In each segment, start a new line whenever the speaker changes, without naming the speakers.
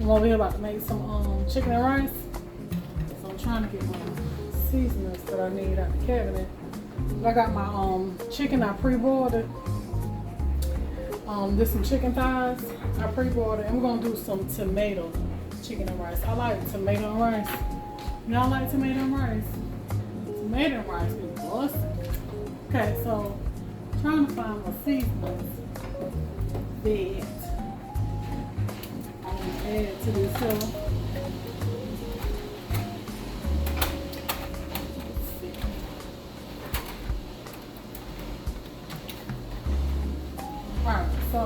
I'm over here about to make some chicken and rice. So I'm trying to get my seasonings that I need out the cabinet. I got my chicken I pre-boiled it. There's some chicken thighs I pre-boiled it. And we're gonna do some tomato chicken and rice. I like tomato and rice. Y'all like tomato and rice? Tomato and rice is awesome. Okay, so trying to find my seasonings that add to this hill. Alright, so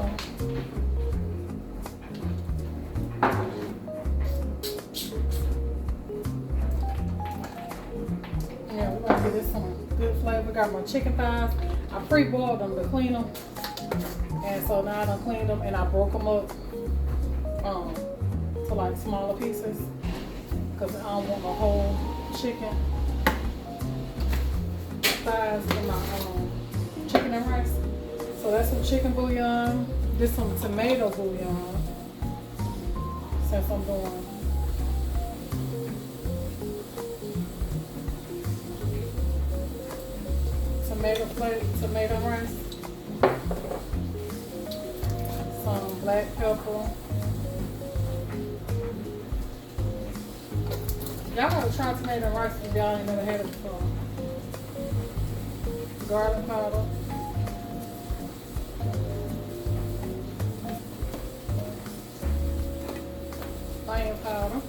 yeah, we're gonna give this some good flavor. Got my chicken thighs. I pre-boiled them to clean them. And so now I done cleaned them and I broke them up to like smaller pieces because I don't want the whole chicken thighs in my chicken and rice. So that's some chicken bouillon. This some tomato bouillon since I'm doing tomato rice. Some black pepper. Y'all gotta try tomato and rice if y'all ain't never had it before. Garlic powder. Onion powder.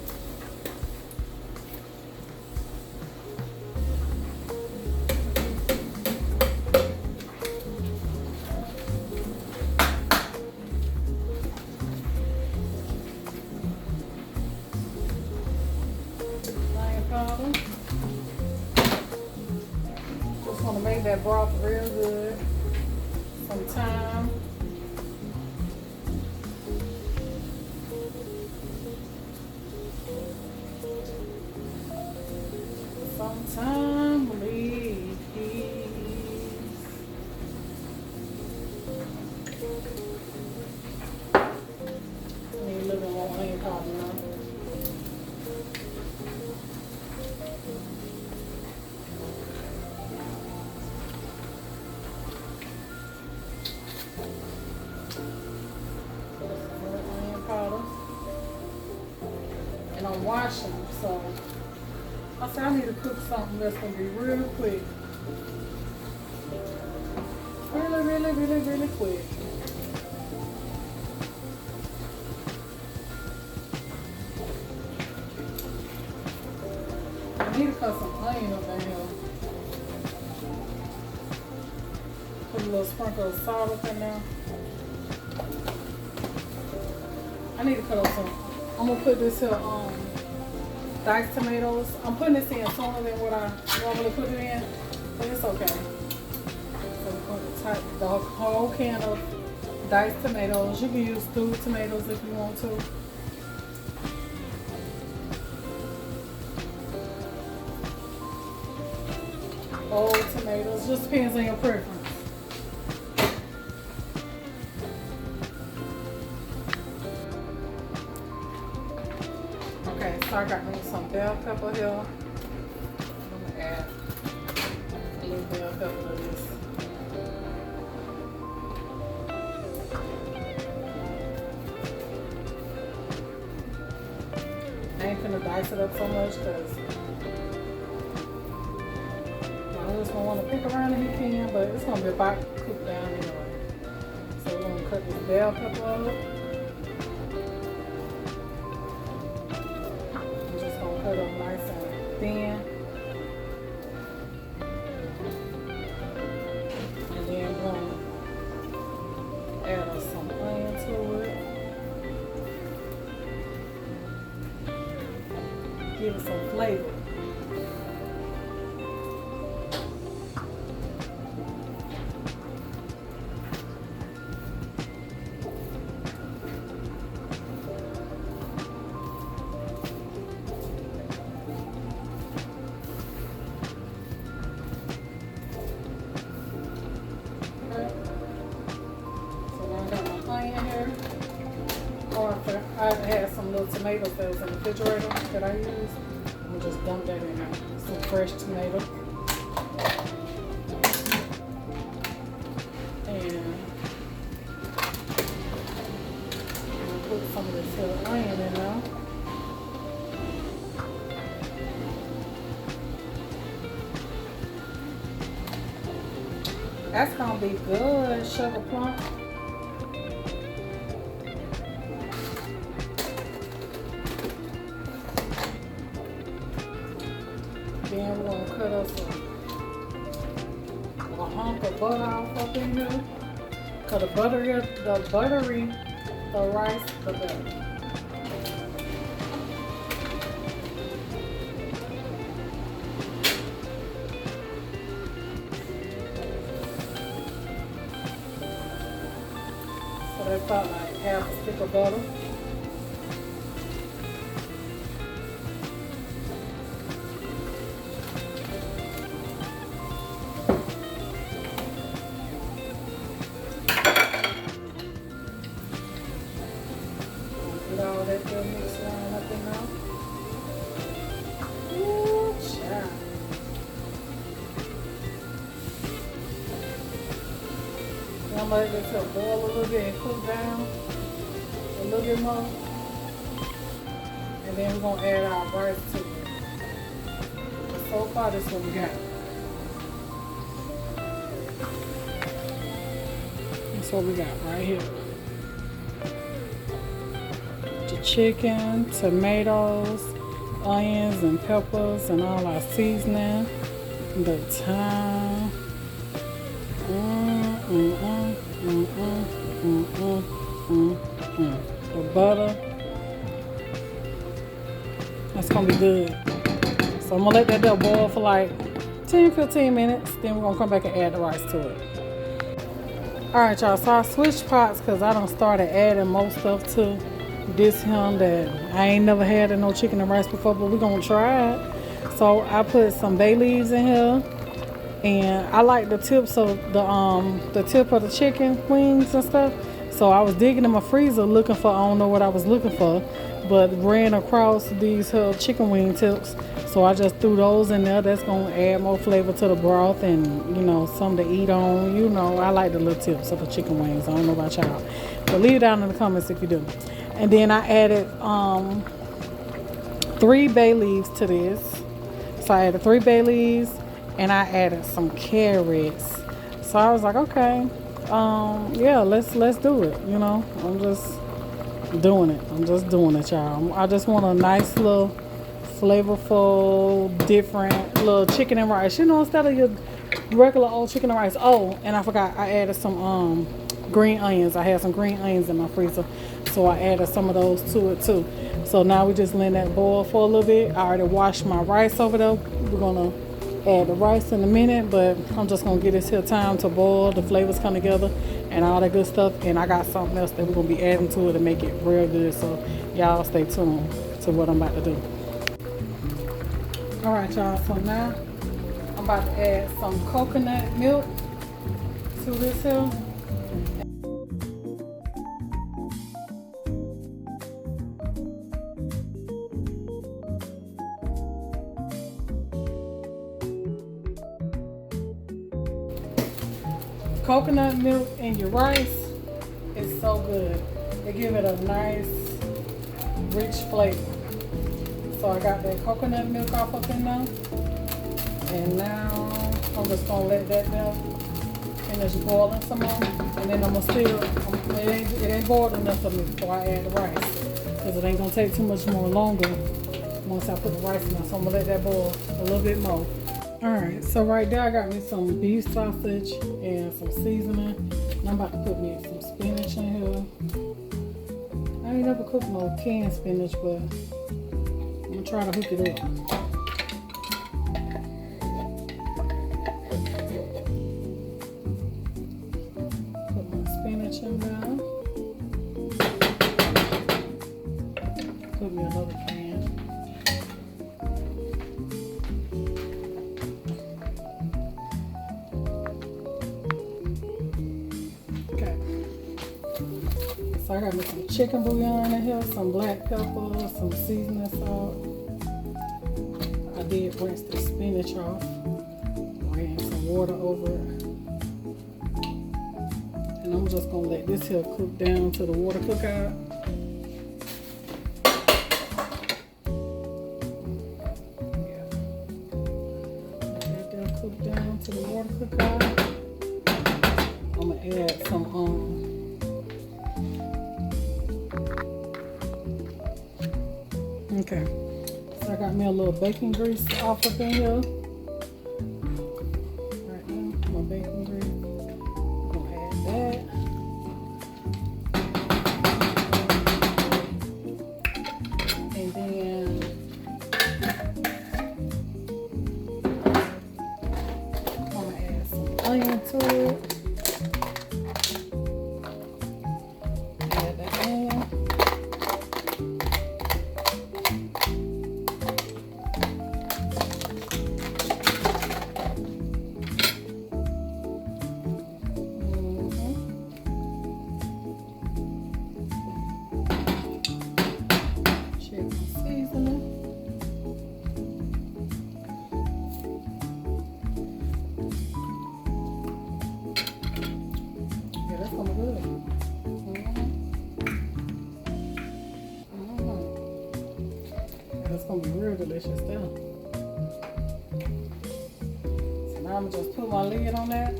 Just want to make that broth real good. Some thyme. Some thyme, please. I need a little bit more onion powder now. And I'm washing, so I said I need to cook something that's gonna be real quick. Really quick. I need to cut some onion up in here. Put a little sprinkle of salt up in there. I need to cut up some. I'm gonna put this here diced tomatoes. I'm putting this in sooner than what I normally put it in, but it's okay. So we're going to type the whole can of diced tomatoes. You can use stewed tomatoes if you want to. Whole tomatoes, just depends on your preference. Okay, so I got me some bell pepper here. I'm gonna add a little bell pepper to this. I ain't finna dice it up so much because my husband want to pick around and he can, but it's gonna be about cooked down anyway. So we're gonna cut this bell pepper up. Cut them nice and thin. And then we're going to add some onion to it. give it some flavor. I had some little tomatoes that was in the refrigerator that I used. I'm gonna just dump that in there. Some fresh tomato. And I'm gonna put some of this little onion in there. That's gonna be good, sugar plum. Then we're gonna cut us a hunk of butter off up in here. Cause the buttery the rice, the better. So that's about like half a stick of butter. Get all that good mix line up in there. Ooh, child. I'm gonna let this help boil a little bit and cook down a little bit more. And then we're gonna add our rice to it. But so far, this is what we got. That's what we got right here. Chicken, tomatoes, onions and peppers and all our seasoning, the thyme, the butter. That's gonna be good. So I'm gonna let that boil for like 10-15 minutes, then we're gonna come back and add the rice to it. Alright y'all, so I switched pots because I done started adding more stuff to this him that I ain't never had in no chicken and rice before, but we're gonna try it. So I put some bay leaves in here, and I like the tips of the tip of the chicken wings and stuff. So I was digging in my freezer looking for, I don't know what I was looking for, but ran across these chicken wing tips. So I just threw those in there. That's gonna add more flavor to the broth and, you know, something to eat on. You know, I like the little tips of the chicken wings. I don't know about y'all, but leave it down in the comments if you do. And then I added 3 bay leaves to this. So I added 3 bay leaves, and I added some carrots. So I was like, okay, yeah, let's do it. You know, I'm just doing it. Y'all. I just want a nice little flavorful, different little chicken and rice. You know, instead of your regular old chicken and rice. Oh, and I forgot, I added some green onions. I had some green onions in my freezer, so I added some of those to it too. So now we just letting that boil for a little bit. I already washed my rice over there. We're gonna add the rice in a minute, but I'm just gonna give this here time to boil, the flavors come together and all that good stuff. And I got something else that we're gonna be adding to it to make it real good, so y'all stay tuned to what I'm about to do. All right, y'all, so now I'm about to add some coconut milk to this here. Coconut milk in your rice is so good. They give it a nice, rich flavor. So I got that coconut milk off up in there. And now I'm just gonna let that there finish boiling some more. And then I'm gonna it ain't boiled enough for me before I add the rice. Because it ain't gonna take too much more longer once I put the rice in there. So I'm gonna let that boil a little bit more. Alright, so right there I got me some beef sausage and some seasoning. And I'm about to put me some spinach in here. I ain't never cooked no canned spinach, but I'm gonna I'm trying to hook it up. Put my spinach in there. Put me another can. Okay. So I got me some chicken bouillon in here, some black pepper, some seasoning salt. I did rinse the spinach off. Ran some water over it. And I'm just gonna let this here cook down till the water cook out. Yeah. Let that cook down till the water cook out. I'm gonna add some okay. So I got me a little bacon grease off up in here. Right now, my bacon grease. I'm gonna add that. And then I'm gonna add some onion to it. Add that in. It's gonna be real delicious though. So now I'm gonna just put my lid on that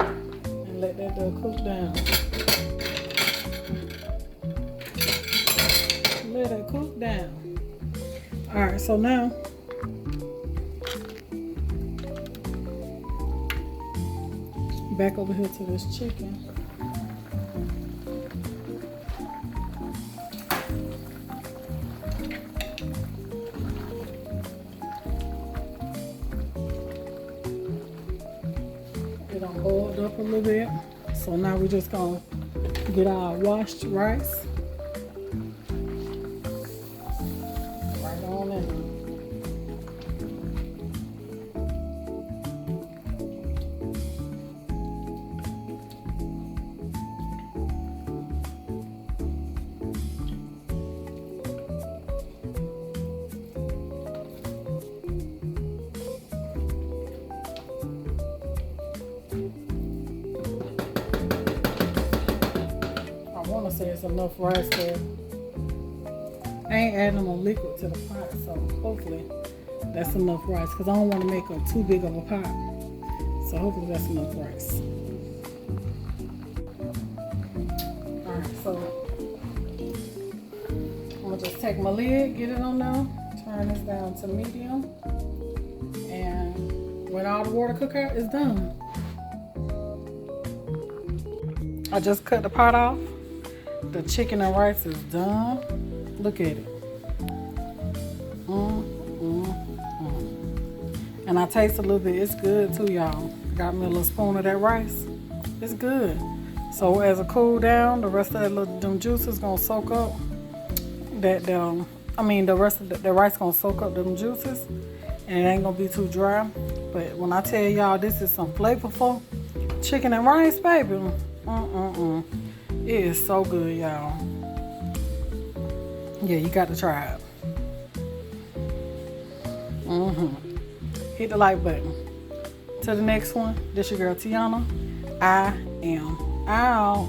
and let that cook down. Let it cook down. Alright, so now back over here to this chicken. It done boiled up a little bit. So now we're just gonna get our washed rice. Right on in there. I want to say it's enough rice there. I ain't adding no liquid to the pot, so hopefully that's enough rice because I don't want to make a too big of a pot. So hopefully that's enough rice. Alright, so I'm going to just take my lid, get it on now, turn this down to medium, and when all the water cook out, it's done. I just cut the pot off. The chicken and rice is done. Look at it. And I taste a little bit. It's good too, y'all. Got me a little spoon of that rice. It's good. So as it cool down, the rest of them juices gonna soak up the rest of the rice gonna soak up them juices, and it ain't gonna be too dry. But when I tell y'all this is some flavorful chicken and rice, baby, it is so good, y'all. Yeah, you got to try it. Hit the like button. To the next one, this your girl Tiana. I am out.